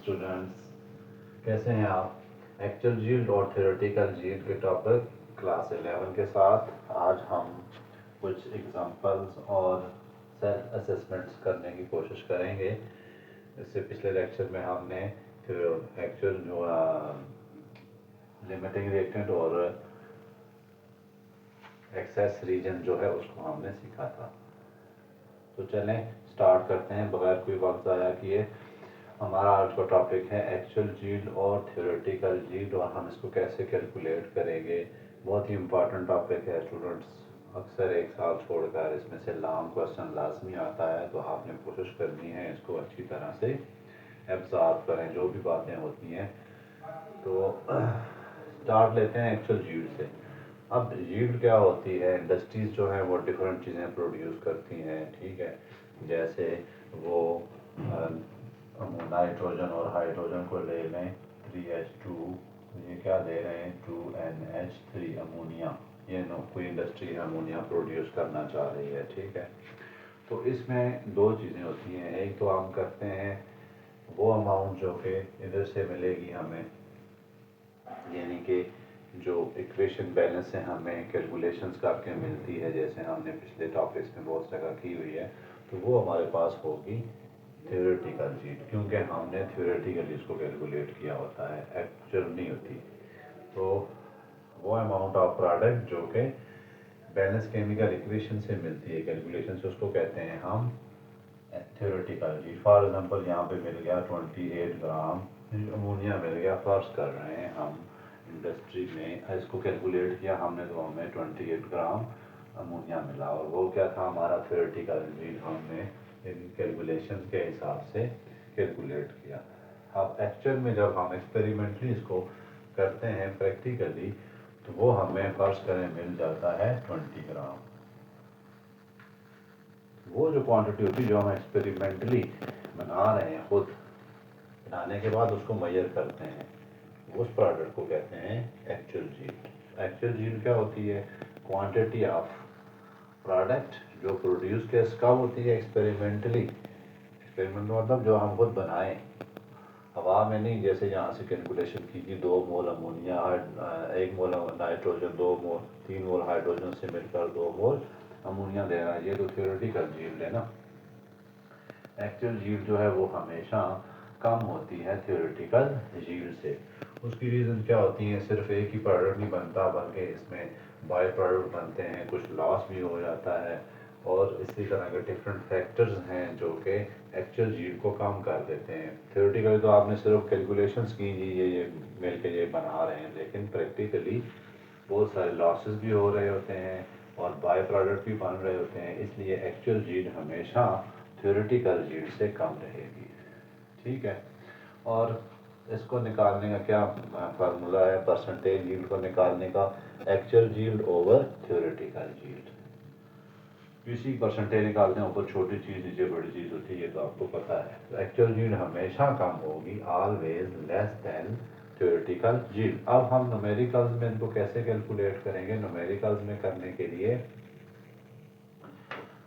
Students, कैसे हैं आप? एक्चुअल यील्ड और थ्योरेटिकल यील्ड के टॉपिक क्लास 11 के साथ आज हम कुछ एग्जांपल्स और सेल्फ असेसमेंट्स करने की कोशिश करेंगे। इससे पिछले लेक्चर में हमने एक्चुअल जो लिमिटिंग रिएक्टेंट और एक्सेस रीजन जो है उसको हमने सीखा था। तो चलें स्टार्ट करते हैं बगैर कोई वक्त ज़ाया किए। हमारा आज का टॉपिक है एक्चुअल यील्ड और थ्योरेटिकल यील्ड और हम इसको कैसे कैलकुलेट करेंगे। बहुत ही इम्पॉर्टेंट टॉपिक है स्टूडेंट्स। अक्सर एक साल छोड़कर इसमें से लॉन्ग क्वेश्चन लाजमी आता है, तो आपने कोशिश करनी है इसको अच्छी तरह से एब्जॉर्ब करें जो भी बातें होती हैं। तो स्टार्ट लेते हैं एक्चुअल यील्ड से। अब यील्ड क्या होती है? इंडस्ट्रीज जो हैं वो डिफरेंट चीज़ें प्रोड्यूस करती हैं, ठीक है। जैसे वो नाइट्रोजन और हाइड्रोजन को ले लें, 3H2, ये क्या दे रहे हैं, 2NH3 अमोनिया। ये कोई इंडस्ट्री अमोनिया प्रोड्यूस करना चाह रही है, ठीक है। तो इसमें दो चीज़ें होती हैं। एक तो हम करते हैं वो अमाउंट जो कि इधर से मिलेगी हमें, यानी कि जो इक्वेशन बैलेंस से हमें कैलकुलेशंस करके मिलती है, जैसे हमने पिछले टॉपिक्स में बहुत जगह की हुई है, तो वो हमारे पास होगी थ्योरेटिकल यील्ड, क्योंकि हमने थ्योरेटिकली इसको कैलकुलेट किया होता है, एक्चुअल नहीं होती। तो वो अमाउंट ऑफ प्रोडक्ट जो कि बैलेंस केमिकल इक्वेशन से मिलती है, कैलकुलेशन से, उसको कहते हैं हम थ्योरेटिकल यील्ड। फॉर एग्जांपल यहाँ पे मिल गया 28 ग्राम अमोनिया मिल गया, फर्ज कर रहे हैं हम इंडस्ट्री में इसको कैलकुलेट किया हमने, तो हमें 28 ग्राम अमोनिया मिला, और वो क्या था हमारा थ्योरेटिकल यील्ड, हमने कैलकुलेशन के हिसाब से कैलकुलेट किया। अब एक्चुअल में जब हम एक्सपेरिमेंटली इसको करते हैं प्रैक्टिकली, तो वो हमें फर्ज करें मिल जाता है 20 ग्राम। वो जो क्वांटिटी होती है जो हम एक्सपेरिमेंटली बना रहे हैं, खुद बनाने के बाद उसको मेजर करते हैं, उस प्रोडक्ट को कहते हैं एक्चुअल यील्ड। एक्चुअल यील्ड क्या होती है? क्वांटिटी ऑफ प्रोडक्ट जो प्रोड्यूस कब होती है? एक्सपेरिमेंटली। एक्सपेरिमेंट मतलब जो हम खुद बनाएं, हवा में नहीं। जैसे यहाँ से कैलकुलेशन की कि 2 मोल अमोनिया, 1 मोल नाइट्रोजन, 2 मोल 3 मोल हाइड्रोजन से मिलकर 2 मोल अमोनिया दे रहा है, ये तो थ्योरेटिकल यील्ड है ना। एक्चुअल यील्ड जो है वो हमेशा कम होती है थ्योरेटिकल यील्ड से। उसकी रीज़न क्या होती है? सिर्फ एक ही प्रोडक्ट नहीं बनता, बल्कि इसमें बाय प्रोडक्ट बनते हैं, कुछ लॉस भी हो जाता है, और इसी तरह के डिफरेंट फैक्टर्स हैं जो कि एक्चुअल यील्ड को कम कर देते हैं। थ्योरेटिकली तो आपने सिर्फ कैलकुलेशंस की, ये मिल के ये बना रहे हैं, लेकिन प्रैक्टिकली बहुत सारे लॉसेस भी हो रहे होते हैं और बाय प्रोडक्ट भी बन रहे होते हैं, इसलिए एक्चुअल यील्ड हमेशा थ्योरेटिकल यील्ड से कम रहेगी, ठीक है। और इसको निकालने का क्या फार्मूला है? परसेंटेज यील्ड को निकालने का, actual yield over theoretical yield. किसी परसेंटेज निकालते हैं, ऊपर छोटी चीज़ नीचे बड़ी चीज़ होती है, ये तो आपको पता है। तो एक्चुअल यील्ड हमेशा कम होगी, always less than theoretical yield. अब हम न्यूमेरिकल्स में इनको कैसे कैलकुलेट करेंगे? न्यूमेरिकल्स में करने के लिए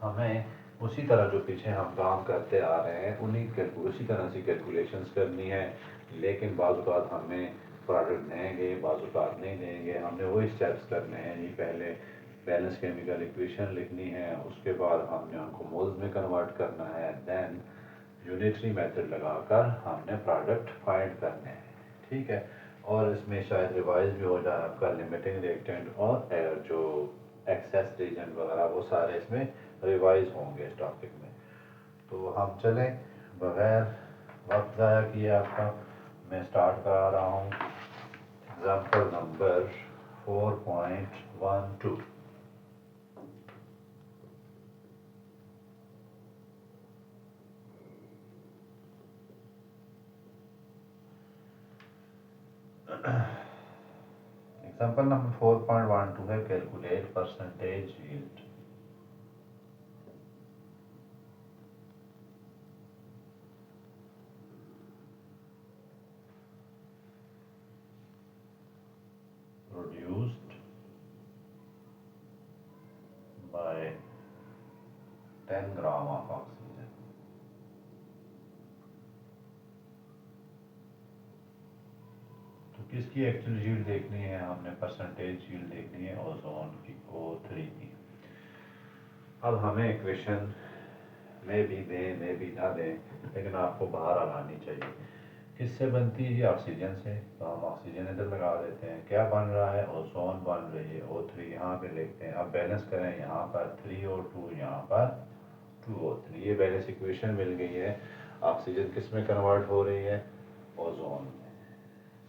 हमें उसी तरह जो पीछे हम काम करते आ रहे हैं उसी तरह से कैलकुलेशंस करनी है, लेकिन बाज़ात हमें प्रोडक्ट देंगे, बाज़ात नहीं देंगे। हमने वही स्टेप्स करने हैं जी। पहले बैलेंस केमिकल इक्वेशन लिखनी है, उसके बाद हमने उनको मोल्स में कन्वर्ट करना है, देन यूनिटरी मेथड लगाकर हमने प्रोडक्ट फाइंड करने हैं, ठीक है। और इसमें शायद रिवाइज भी हो जाए आपका लिमिटिंग रिएक्टेंट और जो एक्सेस रीजन वगैरह, वो सारे इसमें रिवाइज होंगे इस टॉपिक में। तो हम चलें बगैर वक्त ज़ाया किए आपका मैं स्टार्ट करा रहा हूँ एग्जाम्पल नंबर 4.12। एग्जाम्पल नंबर 4.12 है, calculate percentage yield. Produced by 10 gram of oxygen. किसकी एक्चुअल यील्ड देखनी है, हमने परसेंटेज यील्ड देखनी है ओजोन की, O3 की। अब हमें इक्वेशन में भी दें में भी ना दें, लेकिन आपको बाहर आनी चाहिए। किससे बनती है ये? ऑक्सीजन से। तो हम ऑक्सीजन इधर लगा देते हैं। क्या बन रहा है? ओजोन बन रही है, O3 यहाँ पे लिखते हैं। अब बैलेंस करें, यहाँ पर 3O2, यहाँ पर 2O3। ये बैलेंस इक्वेशन मिल गई है। ऑक्सीजन किस में कन्वर्ट हो रही है? ओजोन में।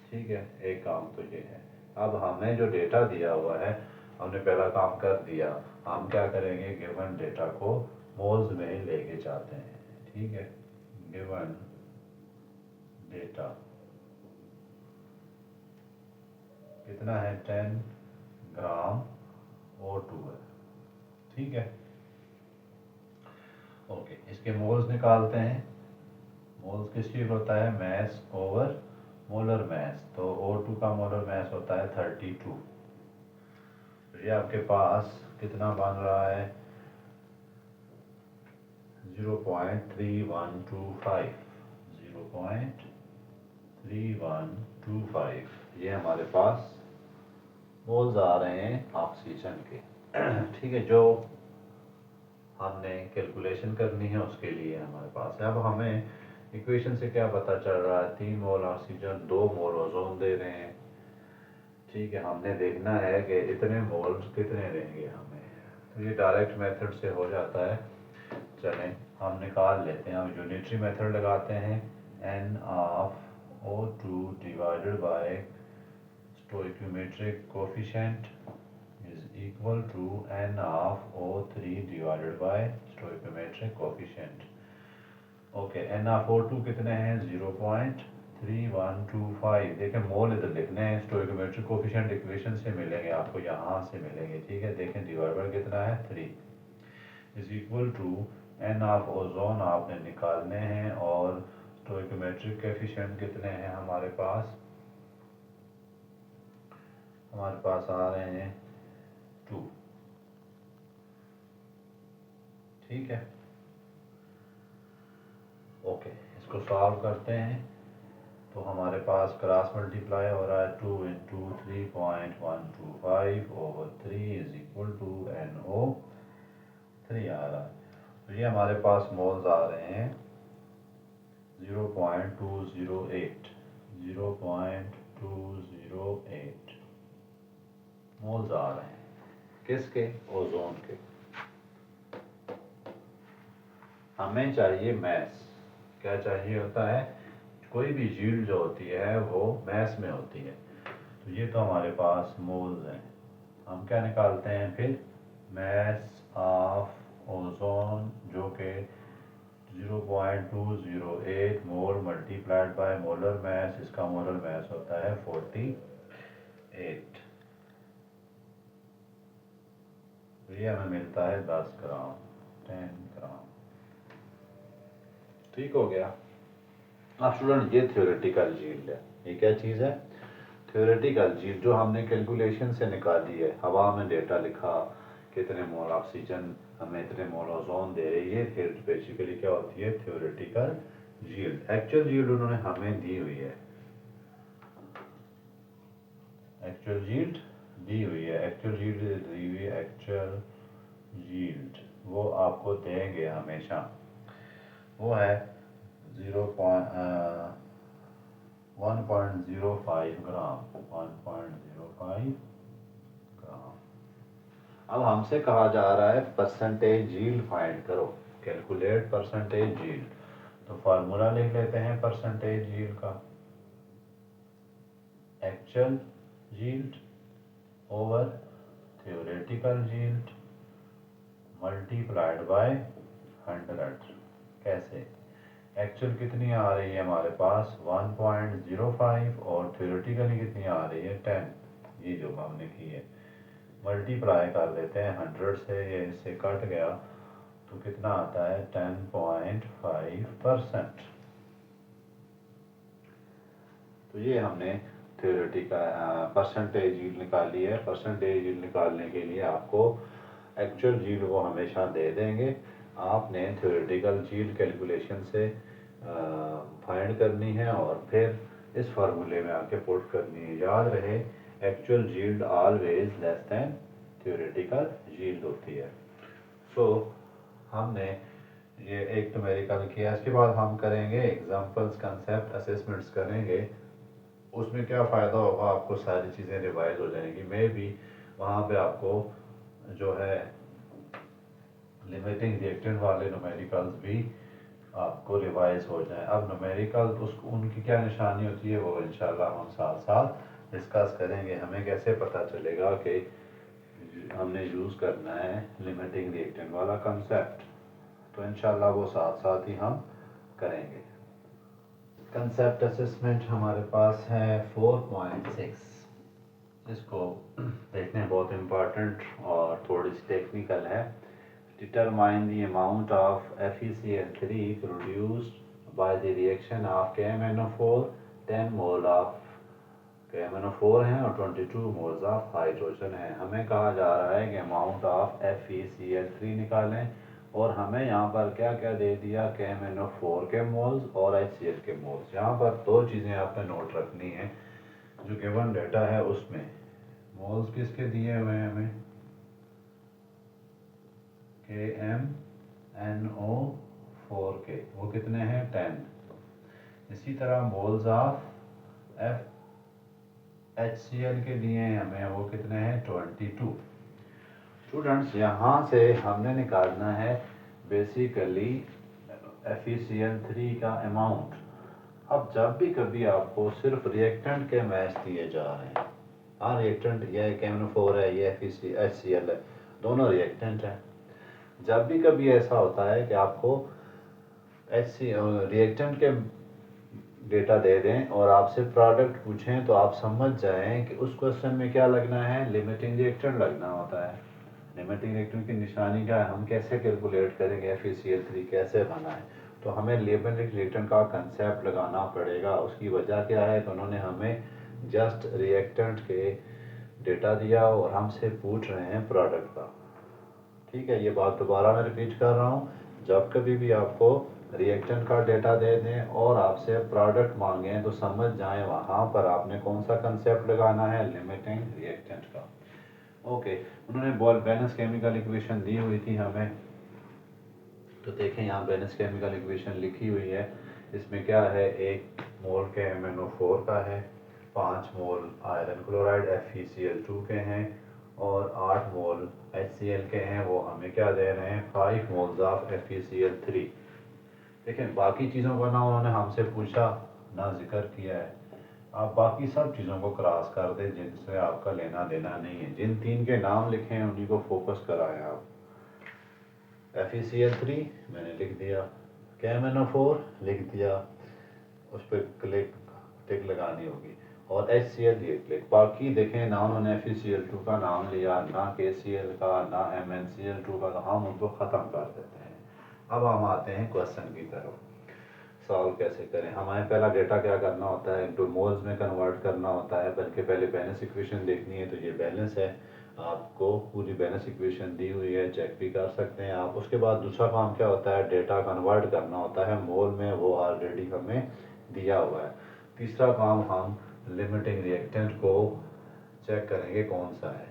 ठीक है, एक काम तो ये है। अब हमें जो डेटा दिया हुआ है, हमने पहला काम कर दिया। हम क्या करेंगे, गिवन डेटा को मोल्स में लेके जाते हैं। ठीक है, गिवन डेटा कितना है? 10 ग्राम O2 है। ठीक है, ओके, इसके मोल्स निकालते हैं। मोल्स किस चीज़ होता है? Mass over molar mass. तो O2 का मोलर मैस होता है 32। तो ये आपके पास कितना बन रहा है? 0.3125। 0.3125 ये हमारे पास मोल्स आ रहे हैं ऑक्सीजन के। ठीक है, जो हमने कैलकुलेशन करनी है उसके लिए हमारे पास है। अब हमें इक्वेशन से क्या पता चल रहा है? 3 मोल ऑक्सीजन, 2 मोल ओजोन दे रहे हैं। ठीक है, हमने देखना है कि इतने मोल्स कितने देंगे हमें। तो ये डायरेक्ट मेथड से हो जाता है। चलें हम निकाल लेते हैं। हम यूनिटरी मेथड लगाते हैं। N of O2 divided by stoichiometric coefficient is equal to N of O3 divided by stoichiometric coefficient. Okay, N of O2 कितने हैं? 0.3125। देखें मोल इधर लिखने हैं, स्टोइकोमेट्रिक कोफिशिएंट इक्वेशन से मिलेंगे आपको, यहाँ से मिलेंगे। ठीक है, देखें डिवाइड बाय कितना है? 3 is equal to N of ozone आपने निकालने हैं, और स्टोइकोमेट्रिक कोफिशिएंट कितने हैं हमारे पास? हमारे पास आ रहे हैं 2। ठीक है, ओके, इसको सॉल्व करते हैं। तो हमारे पास क्रॉस मल्टीप्लाई हो रहा है। 2 into 3.125 over 3 is equal to NO3 आ रहा है। तो ये हमारे पास मोल्स आ रहे हैं 0.208। 0.208 मोल्स आ रहे हैं। किसके? ओजोन के। हमें चाहिए मैस। क्या चाहिए होता है? कोई भी यील्ड जो होती है वो मैस में होती है। तो ये तो हमारे पास मोल्स हैं। हम क्या निकालते हैं फिर? मैस ऑफ ओजोन, जो कि 0.208 मोल मल्टीप्लाइड बाय मोलर मैस। इसका मोलर मैस होता है 48। तो ये हमें मिलता है 10 ग्राम, 10 ग्राम। ठीक हो गया। अब स्टूडेंट ये थ्योरेटिकल यील्ड है। ये क्या चीज़ है? थ्योरेटिकल यील्ड, जो हमने कैलकुलेशन से निकाली है। हवा में डेटा लिखा, कितने मोल ऑक्सीजन हमें इतने मोल ओजोन दे रही है। फिर बेसिकली क्या होती है? Theoretical yield. एक्चुअल यील्ड उन्होंने हमें दी हुई है। एक्चुअल यील्ड दी हुई है। एक्चुअल यील्ड दी हुई है। एक्चुअल यील्ड वो आपको देंगे हमेशा। वो है 1.05 ग्राम। 1.05 ग्राम। अब हमसे कहा जा रहा है परसेंटेज यील्ड फाइंड करो, कैलकुलेट परसेंटेज यील्ड। तो फार्मूला लिख लेते हैं परसेंटेज यील्ड का। Actual yield over theoretical yield multiplied by 100। कैसे? एक्चुअल कितनी आ रही है हमारे पास? 1.05, और थ्योरेटिकली कितनी आ रही है? 10। ये जो हमने की है, मल्टीप्लाई कर लेते हैं 100 से। ये इससे कट गया तो कितना आता है? 10.5%। तो ये हमने थ्योरेटिकल परसेंटेज यील्ड निकाली है। परसेंटेज यील्ड निकालने के लिए आपको एक्चुअल यील्ड वो हमेशा दे देंगे। आपने थ्योरेटिकल यील्ड कैलकुलेशन से फाइंड करनी है, और फिर इस फार्मूले में आके पुट करनी है। याद रहे actual yield always less than theoretical yield होती है। सो हमने ये एक न्यूमेरिकल किया, इसके बाद हम करेंगे एग्जांपल्स, कंसेप्ट, असेसमेंट्स करेंगे। उसमें क्या फ़ायदा होगा, आपको सारी चीज़ें रिवाइज हो जाएंगी। मे भी वहाँ पे आपको जो है लिमिटिंग रिएक्टेंट वाले न्यूमेरिकल्स भी आपको रिवाइज हो जाए। अब न्यूमेरिकल उसको उनकी क्या निशानी होती है वो इंशाल्लाह हम साथ साथ डिस्कस करेंगे। हमें कैसे पता चलेगा कि हमने यूज़ करना है लिमिटिंग रिएक्टेंट वाला कंसेप्ट, तो इंशाल्लाह वो साथ साथ ही हम करेंगे। कंसेप्ट असेसमेंट हमारे पास है 4.6, इसको देखने बहुत इम्पोर्टेंट और थोड़ी सी टेक्निकल है। Determine the amount of FeCl3 produced by the reaction of KMnO4, 10 mole of KMnO4 हैं और 22 मोल्स ऑफ हाइड्रोजन है। हमें कहा जा रहा है कि अमाउंट ऑफ FeCl3 निकालें, और हमें यहाँ पर क्या क्या दे दिया, KMnO4 के मोल्स और HCl के मोल्स। यहाँ पर दो चीज़ें आपने नोट रखनी है जो गिवन डेटा है उसमें। मोल्स किसके दिए हुए हैं हमें, KMnO4 के, वो कितने हैं 10। इसी तरह मोल्स ऑफ HCl के दिए हैं हमें, वो कितने हैं 22। स्टूडेंट्स यहाँ से हमने निकालना है बेसिकली FeCl3 का अमाउंट। अब जब भी कभी आपको सिर्फ रिएक्टेंट के मैच दिए जा रहे हैं, हाँ रिएक्टेंट ये KMnO4 है, ये HCl है, दोनों रिएक्टेंट हैं। जब भी कभी ऐसा होता है कि आपको रिएक्टेंट के डेटा दे दें और आपसे प्रोडक्ट पूछें, तो आप समझ जाएं कि उस क्वेश्चन में क्या लगना है, लिमिटिंग रिएक्टेंट लगना होता है। लिमिटिंग रिएक्टेंट की निशानी क्या है, हम कैसे कैलकुलेट करेंगे FeCl3 कैसे बना है, तो हमें लिमिटिंग रिएक्टेंट का कंसेप्ट लगाना पड़ेगा। उसकी वजह क्या है कि उन्होंने हमें जस्ट रिएक्टेंट के डेटा दिया और हमसे पूछ रहे हैं प्रोडक्ट का। ठीक है, ये बात दोबारा मैं रिपीट कर रहा हूँ, जब कभी भी आपको रिएक्टेंट का डेटा दे दें और आपसे प्रोडक्ट मांगें, तो समझ जाएं वहाँ पर आपने कौन सा कंसेप्ट लगाना है, लिमिटिंग रिएक्टेंट का। ओके, उन्होंने बॉल बैलेंस केमिकल इक्वेशन दी हुई थी हमें, तो देखें यहाँ बैलेंस केमिकल इक्वेशन लिखी हुई है। इसमें क्या है, 1 मोल KMnO4 का है, 5 मोल आयरन क्लोराइड FeCl2 के हैं, और 8 मोल HCl के हैं। वो हमें क्या दे रहे हैं, 5 मोल्स ऑफ FeCl3। देखें बाकी चीज़ों का ना उन्होंने हमसे पूछा ना जिक्र किया है। आप बाकी सब चीज़ों को क्रॉस कर दें जिनसे आपका लेना देना नहीं है। जिन 3 के नाम लिखे हैं उन्हीं को फोकस कराएं आप। FeCl3 मैंने लिख दिया, KMnO4 लिख दिया, उस पर क्लिक टिक लगानी होगी, और HCl ये क्लिक। बाकी देखें ना उन्होंने FeCl2 का नाम लिया, ना KCl का, ना MnCl2 का, तो हम उनको ख़त्म कर देते हैं। अब हम आते हैं क्वेश्चन की तरफ, सॉल्व कैसे करें। हमें पहला डेटा क्या करना होता है, इनटू मोल्स में कन्वर्ट करना होता है। बल्कि पहले बैलेंस इक्वेशन देखनी है, तो ये बैलेंस है, आपको पूरी बैलेंस इक्वेशन दी हुई है, चेक भी कर सकते हैं आप। उसके बाद दूसरा काम क्या होता है, डेटा कन्वर्ट करना होता है मोल में, वो ऑलरेडी हमें दिया हुआ है। तीसरा काम हम लिमिटिंग रिएक्टेंट को चेक करेंगे कौन सा है।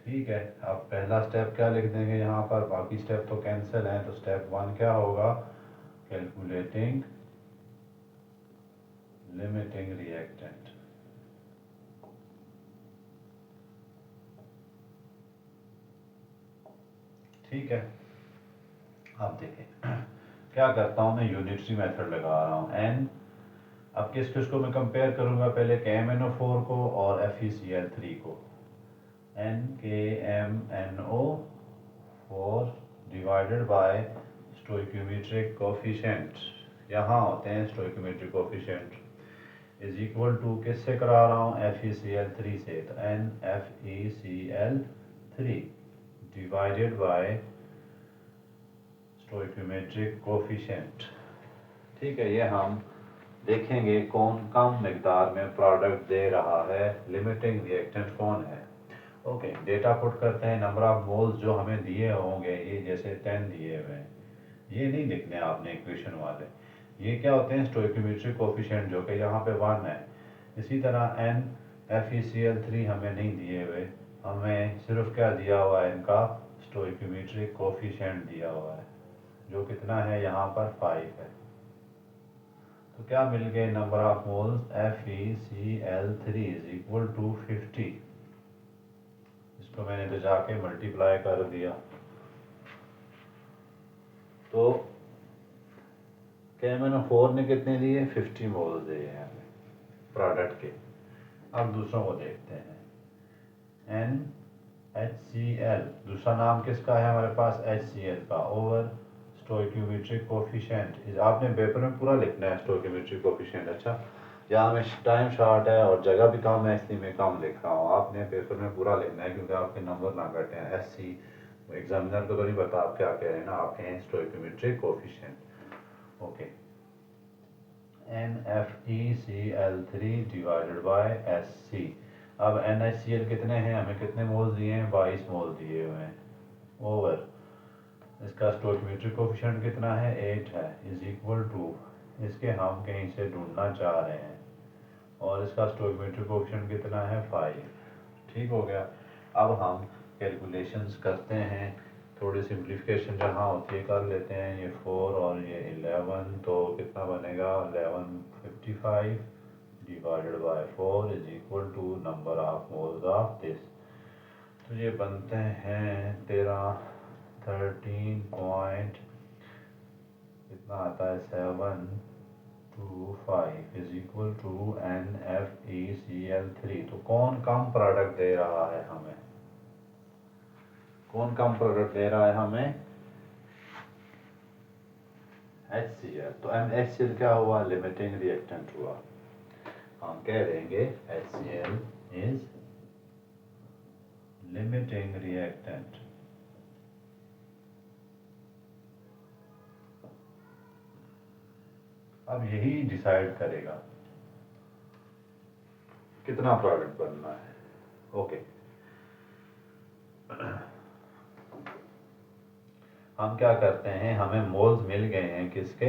ठीक है, अब पहला स्टेप क्या लिख देंगे यहाँ पर, बाकी स्टेप तो कैंसिल हैं, तो स्टेप 1 क्या होगा, कैलकुलेटिंग लिमिटिंग रिएक्टेंट। ठीक है, अब देखें क्या करता हूँ मैं, यूनिटरी मेथड लगा रहा हूँ n। अब किस किस को मैं कंपेयर करूंगा, पहले KMnO4 को और FeCl3 को। n KMnO4 divided by stoichiometric coefficient, यहाँ होते हैं stoichiometric coefficient, is equal to किससे करा रहा हूँ, FeCl3 से, तो NFeCl3 divided by stoichiometric coefficient. ठीक है, ये हम देखेंगे कौन कम मिकदार में प्रोडक्ट दे रहा है, लिमिटिंग रिएक्टेंट कौन है। ओके, डेटा पुट करते हैं। नंबर ऑफ मोल्स जो हमें दिए होंगे, ये जैसे 10 दिए हुए हैं, ये नहीं लिखने आपने इक्वेशन वाले, ये क्या होते हैं, स्टोइकोमेट्रिक कोफिशिएंट, जो कि यहाँ पे 1 है। इसी तरह NFeCl3 हमें नहीं दिए हुए, हमें सिर्फ क्या दिया हुआ है, इनका स्टोइकोमेट्रिक कोफिशिएंट दिया हुआ है, जो कितना है यहाँ पर 5 है। तो क्या मिल गए, number of moles FeCl3 is equal to 50। इसको मैंने ले जाके मल्टीप्लाई कर दिया, तो KMnO4 ने कितने दिए, 50 मोल्स दिए हैं हमें प्रोडक्ट के। अब दूसरों को देखते हैं। NHCl, दूसरा नाम किसका है हमारे पास, HCl का, ओवर स्टोइकोमेट्रिक कोफिशिएंट इज, आपने पेपर में पूरा लिखना है स्टोइकोमेट्रिक कोफिशिएंट। अच्छा, यहाँ में टाइम शॉर्ट है और जगह भी कम है, इसलिए मैं कम लिख रहा हूँ, आपने पेपर में पूरा लिखना है क्योंकि आपके नंबर ना कटे हैं। SC एग्जामिनर को तो नहीं पता आप क्या कह रहे हैं ना, आप कहें stoichiometric coefficient. Okay, NFeCl3 divided by SC। अब NaCl कितने हैं, हमें कितने मोल्स दिए हैं, 22 मोल दिए हुए हैं, ओवर इसका स्टोइकोमेट्रिक कोफिशिएंट कितना है, 8 है, इज इक्वल टू, इसके हम कहीं से ढूंढना चाह रहे हैं और इसका स्टोइकोमेट्रिक कोफिशिएंट कितना है, 5। ठीक हो गया। अब हम कैलकुलेशंस करते हैं, थोड़ी सिंप्लीफिकेशन जहाँ होती है कर लेते हैं। ये 4 और ये 11, तो कितना बनेगा, 1155 divided by 4 is equal to number of moles of this. तो ये बनते हैं 13 पॉइंट कितना आता है, 725 इज इक्वल टू NFeCl3। तो कौन कम प्रोडक्ट दे रहा है हमें, कौन कम प्रोडक्ट दे रहा है हमें, HCl। तो HCl क्या हुआ, लिमिटिंग रिएक्टेंट हुआ। हम कह देंगे HCl इज लिमिटिंग रिएक्टेंट। अब यही डिसाइड करेगा कितना प्रोडक्ट बनना है। ओके, हम क्या करते हैं, हमें मोल्स मिल गए हैं किसके,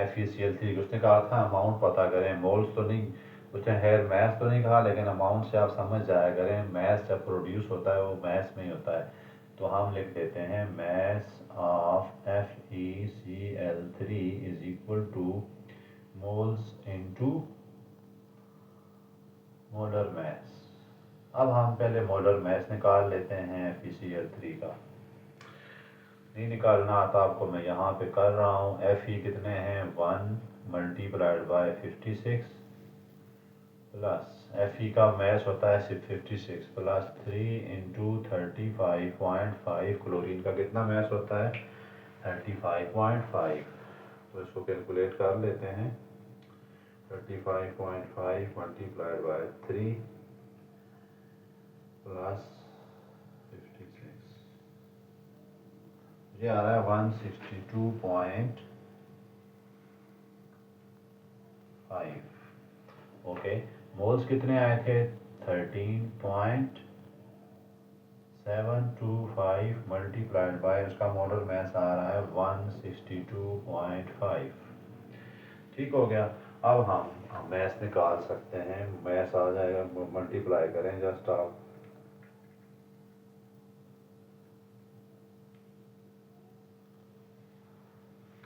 FeCl3। उसने कहा था अमाउंट पता करें, मोल्स तो नहीं, उसने हेयर मैथ तो नहीं कहा, लेकिन अमाउंट से आप समझ जाया करें, मैथ जब प्रोड्यूस होता है वो मैथ में ही होता है। तो हम लिख देते हैं math of FeCl3 is equal two moles into molar math. अब हम पहले मोलर मैथ निकाल लेते हैं FeCl3 का। नहीं निकालना आता आपको, मैं यहाँ पे कर रहा हूँ। Fe कितने हैं, 1 मल्टीप्लाइड बाय 56 प्लस Fe का मैथ होता है 56 प्लस 3 इंटू 35.5। क्लोरीन का कितना मैथ होता है, 35.5। तो इसको कैलकुलेट कर लेते हैं, 35.5 मल्टीप्लाइड बाय 3 प्लस 56, ये आ रहा है 162.5। ओके, मोल्स कितने आए थे, 13.725 मल्टीप्लाइड बाय, उसका मोलर मैथ आ रहा है 162.5। ठीक हो गया। अब हम मैथ निकाल सकते हैं, मैथ आ जाएगा, मल्टीप्लाई करें जस्ट आप,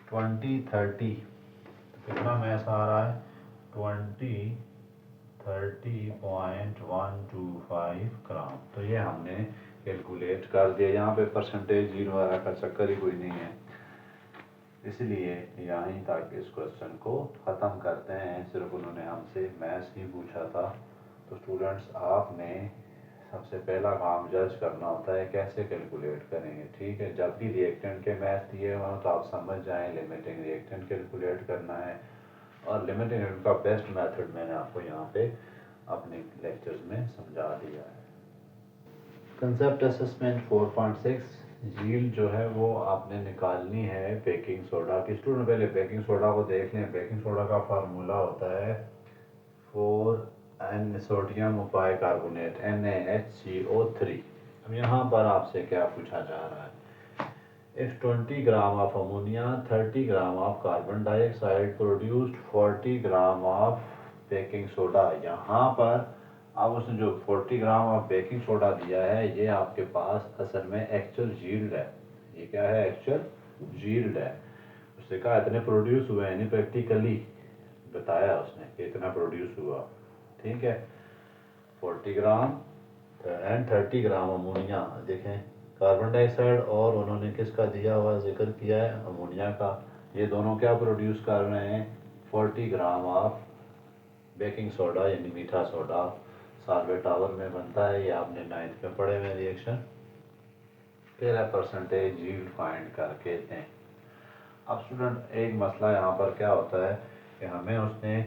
ट्वेंटी 30, कितना मैथ आ रहा है, 30.125 ग्राम। तो ये हमने कैलकुलेट कर दिया। यहाँ पे परसेंटेज जीरो वगैरह का चक्कर ही कोई नहीं है, इसलिए यहीं तक इस क्वेश्चन को ख़त्म करते हैं। सिर्फ उन्होंने हमसे मैथ्स ही पूछा था। तो स्टूडेंट्स, आपने सबसे पहला काम जज करना होता है कैसे कैलकुलेट करेंगे। ठीक है, जब भी रिएक्टेंट के मैथ दिए हुए तो आप समझ जाएं लिमिटिंग रिएक्टेंट कैलकुलेट करना है। और लिमिटिंग रिएक्टेंट का बेस्ट मेथड मैंने आपको यहाँ पे अपने लेक्चर्स में समझा दिया है। कंसेप्ट असेसमेंट 4.6, यील्ड जो है वो आपने निकालनी है बेकिंग सोडा की। स्टूडेंट पहले बेकिंग सोडा को देख लें। बेकिंग सोडा का फार्मूला होता है 4N सोडियम बाइकार्बोनेट NaHCO3। अब यहाँ पर आपसे क्या पूछा जा रहा है, If 20 gram of ammonia, 30 gram of carbon dioxide produced 40 gram of baking soda. यहाँ पर अब उसने जो 40 ग्राम ऑफ बेकिंग सोडा दिया है, ये आपके पास असल में एक्चुअल यील्ड है। ये क्या है? एक्चुअल यील्ड है। उसने कहा इतने प्रोड्यूस हुए हैं, नहीं प्रैक्टिकली बताया उसने कि इतना प्रोड्यूस हुआ। ठीक है, 40 ग्राम एंड 30 ग्राम अमोनिया। देखें, कार्बन डाइऑक्साइड और उन्होंने किसका दिया हुआ जिक्र किया है? अमोनिया का। ये दोनों क्या प्रोड्यूस कर रहे हैं? 40 ग्राम ऑफ बेकिंग सोडा, यानी मीठा सोडा सॉल्वेट टावर में बनता है। ये आपने 9th में पढ़े हुए रिएक्शन। फिर है परसेंटेज यील्ड फाइंड करके दें। अब स्टूडेंट एक मसला यहाँ पर क्या होता है कि हमें उसने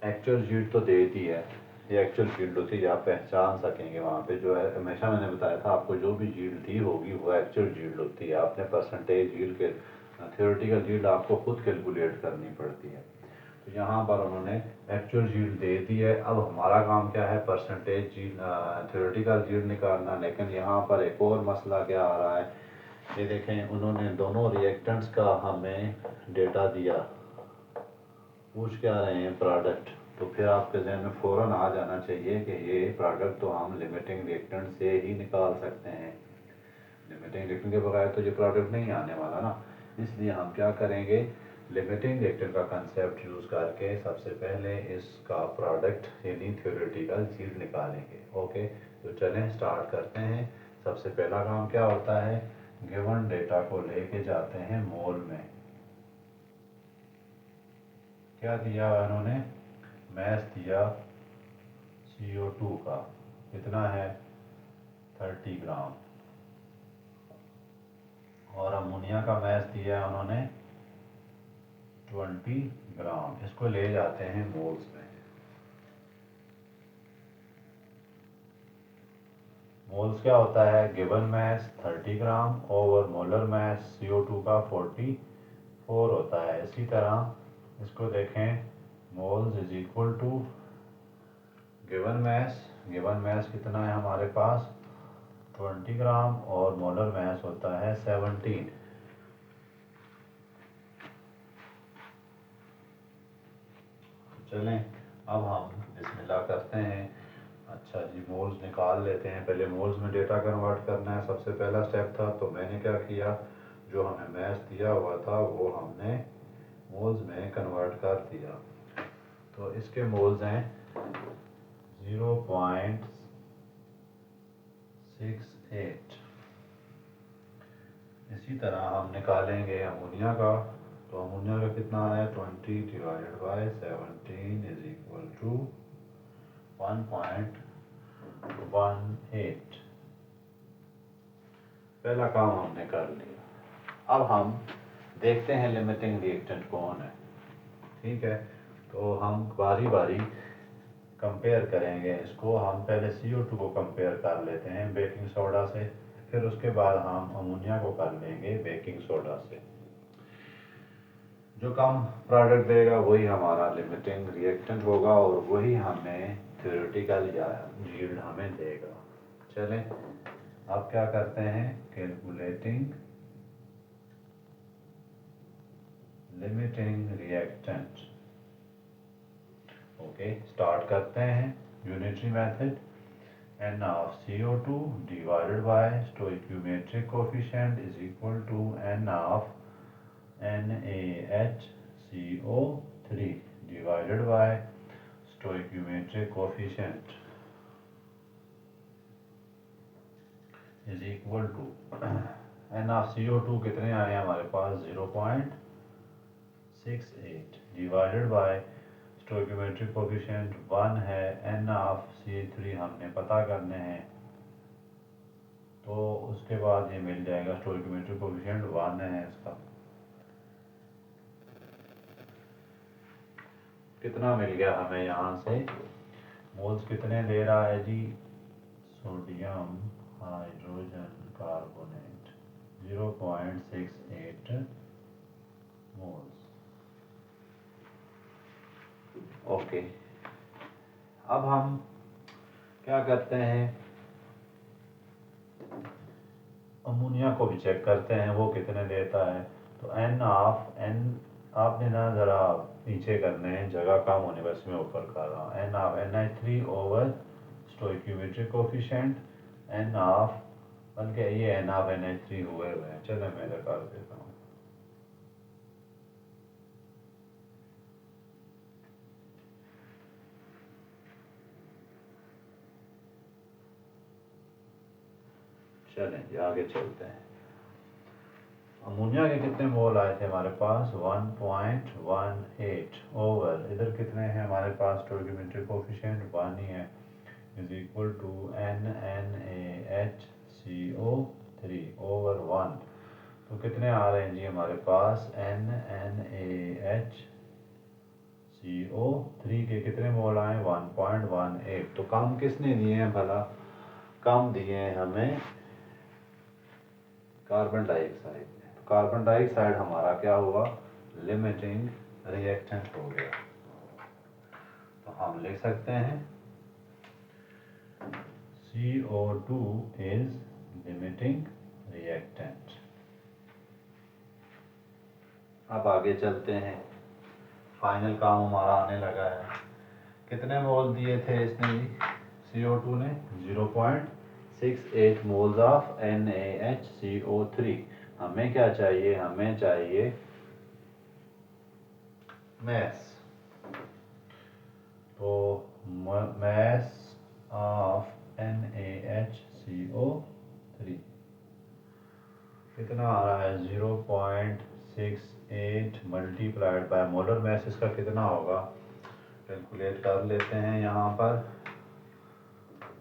एक्चुअल यील्ड तो दे दी है। ये एक्चुअल यील्ड होती है, आप पहचान सकेंगे वहाँ पे जो है। हमेशा मैंने बताया था आपको, जो भी यील्ड दी होगी वो एक्चुअल यील्ड होती है। आपने परसेंटेज यील्ड के थ्योरेटिकल यील्ड आपको खुद कैलकुलेट करनी पड़ती है। तो यहाँ पर उन्होंने एक्चुअल यील्ड दे दी है। अब हमारा काम क्या है? परसेंटेज यील्ड, थ्योरेटिकल यील्ड निकालना। लेकिन यहाँ पर एक और मसला क्या आ रहा है, ये देखें, उन्होंने दोनों रिएक्टेंट्स का हमें डेटा दिया, पूछ क्या रहे हैं? प्रोडक्ट। तो फिर आपके जहन में फ़ौरन आ जाना चाहिए कि ये प्रोडक्ट तो हम लिमिटिंग रिएक्टेंट से ही निकाल सकते हैं। लिमिटिंग रिएक्टेंट के बगैर तो ये प्रोडक्ट नहीं आने वाला ना। इसलिए हम क्या करेंगे? लिमिटिंग रिएक्टेंट का कंसेप्ट यूज़ करके सबसे पहले इसका प्रोडक्ट यानी थ्योरेटिकल यील्ड निकालेंगे। ओके, तो चलें स्टार्ट करते हैं। सबसे पहला काम क्या होता है? गिवन डेटा को लेके जाते हैं मोल में। क्या दिया उन्होंने? मैथ दिया CO2 का, कितना है? 30 ग्राम। और अमोनिया का मैथ दिया है उन्होंने 20 ग्राम। इसको ले जाते हैं मोल्स में। मोल्स क्या होता है? Given mass 30 gram over molar mass CO2 का 44 होता है। इसी तरह इसको देखें, moles is equal to given mass कितना है हमारे पास? 20 ग्राम और मोलर मैथ होता है 17। चलें अब हम बिस्मिल्लाह करते हैं। अच्छा जी, मोल्स निकाल लेते हैं। पहले मोल्स में डेटा कन्वर्ट करना है, सबसे पहला स्टेप था। तो मैंने क्या किया, जो हमें मैथ दिया हुआ था वो हमने मोल्स में कन्वर्ट कर दिया। तो इसके मोल्स हैं 0.68। इसी तरह हम निकालेंगे अमोनिया का। तो अमोनिया का कितना है? 20 divided by 17 is equal to 1.18। पहला काम हमने कर लिया। अब हम देखते हैं लिमिटिंग रिएक्टेंट कौन है। ठीक है, तो हम बारी बारी कंपेयर करेंगे इसको। हम पहले CO2 को कंपेयर कर लेते हैं बेकिंग सोडा से, फिर उसके बाद हम अमोनिया को कर लेंगे बेकिंग सोडा से। जो कम प्रोडक्ट देगा वही हमारा लिमिटिंग रिएक्टेंट होगा और वही हमें थ्योरेटिकल या यील्ड हमें देगा। चलें अब क्या करते हैं? Calculating limiting reactant. Okay, start करते हैं। Unitary method, N of CO2 divided by stoichiometric coefficient is equal to N of NaHCO3 divided by stoichiometric coefficient is equal to N of CO2 कितने आए हमारे पास? 0.68 divided by स्टोइकियोमेट्रिक कोफिशिएंट 1 है। N of C3 हमने पता करने हैं, तो उसके बाद ये मिल जाएगा। स्टोइकियोमेट्रिक कोफिशिएंट 1 है इसका। कितना मिल गया हमें यहाँ से? मोल्स कितने दे रहा है जी? Sodium hydrogen carbonate 0.68 moles. Okay, अब हम क्या करते हैं? अमोनिया को भी चेक करते हैं वो कितने देता है। तो एन ऑफ एन, आपने ना ज़रा नीचे करने हैं, जगह कम होने पर इसमें ऊपर कर रहा हूँ। N of NH3 over stoichiometric coefficient, N of, बल्कि ये एन ऑफ NH3 हुए हैं। चलो मैं इधर कर देता हूँ। चलें जी आगे चलते हैं। अमोनिया के कितने मोल आए थे हमारे पास? 1.18 ओवर, इधर कितने हैं हमारे पास? स्टोइक्योमेट्रिक कोफिशिएंट 1 ही है, is equal to NaHCO3 over 1। तो कितने आ रहे हैं जी हमारे पास? NaHCO3 के कितने मोल आए? 1.18। तो काम किसने दिए हैं भला? काम दिए हैं हमें कार्बन डाइऑक्साइड ने। तो कार्बन डाइऑक्साइड हमारा क्या हुआ? लिमिटिंग रिएक्टेंट हो गया। तो हम लिख सकते हैं CO2 is limiting reactant। अब आगे चलते हैं, फाइनल काम हमारा आने लगा है। कितने मोल दिए थे इसने जी? CO2 ने 0.68 मोल्स ऑफ NaHCO3। हमें क्या चाहिए? हमें चाहिए मैस। तो मैस ऑफ NaHCO3 कितना आ रहा है? 0.68 मल्टीप्लाइड बाय मोलर मैस, इसका कितना होगा? कैलकुलेट कर लेते हैं। यहाँ पर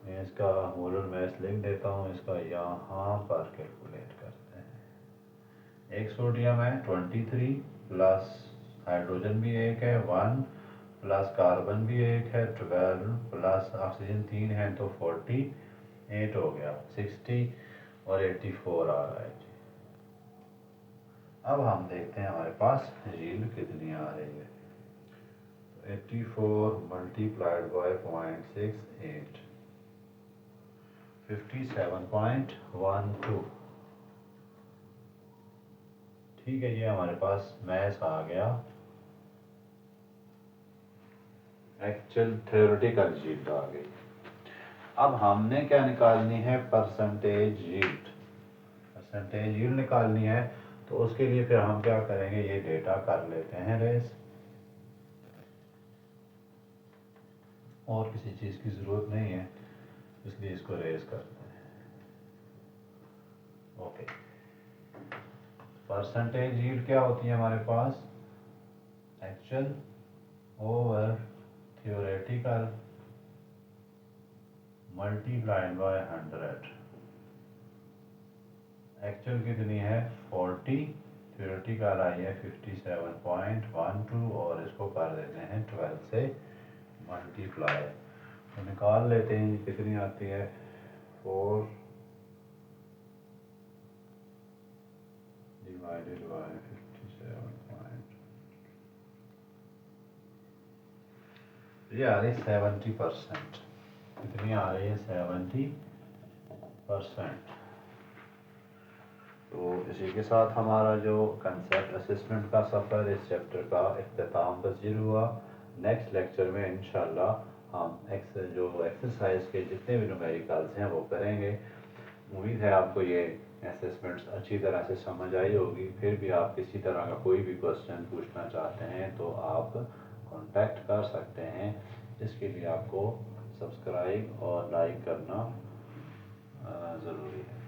मैं इसका मोलर मैस लिख देता हूँ, इसका यहाँ पर कैलकुलेट करते हैं। एक सोडियम है 23, प्लस हाइड्रोजन भी एक है 1, प्लस कार्बन भी एक है 12, प्लस ऑक्सीजन 3 है तो 48 हो गया। 60 और 84 आ रहा है जी। अब हम देखते हैं हमारे पास यील्ड कितनी आ रही है। 84 मल्टीप्लाइड बाय 0.68, 57.12। ठीक है, ये हमारे पास मैथ आ गया। एक्चुअल थ्योरेटिकल यील्ड आ गई। अब हमने क्या निकालनी है? Percentage yield. परसेंटेज यील्ड निकालनी है, तो उसके लिए फिर हम क्या करेंगे? ये डेटा कर लेते हैं रेस, और किसी चीज़ की ज़रूरत नहीं है, इसलिए इसको रेस करते हैं। ओके, परसेंटेज यील्ड क्या होती है हमारे पास? Actual over theoretical multiplied by 100। Actual कितनी है? 40, थ्योरेटिकल आई है 57.12, और इसको कर देते हैं 12 से मल्टीप्लाई। तो निकाल लेते हैं कितनी आती है? 4 डिवाइडेड बाय 57 ये आ रही 70%। कितनी आ रही है? 70%। तो इसी के साथ हमारा जो कंसेप्ट असेसमेंट का सफ़र इस चैप्टर का इख्तिताम पज़ीर हुआ। नेक्स्ट लेक्चर में इंशाल्लाह हम जो एक्सरसाइज के जितने भी न्यूमेरिकल्स हैं वो करेंगे। उम्मीद है आपको ये असेसमेंट्स अच्छी तरह से समझ आई होगी। फिर भी आप किसी तरह का कोई भी क्वेश्चन पूछना चाहते हैं तो आप कांटेक्ट कर सकते हैं, जिसके लिए आपको सब्सक्राइब और लाइक करना ज़रूरी है।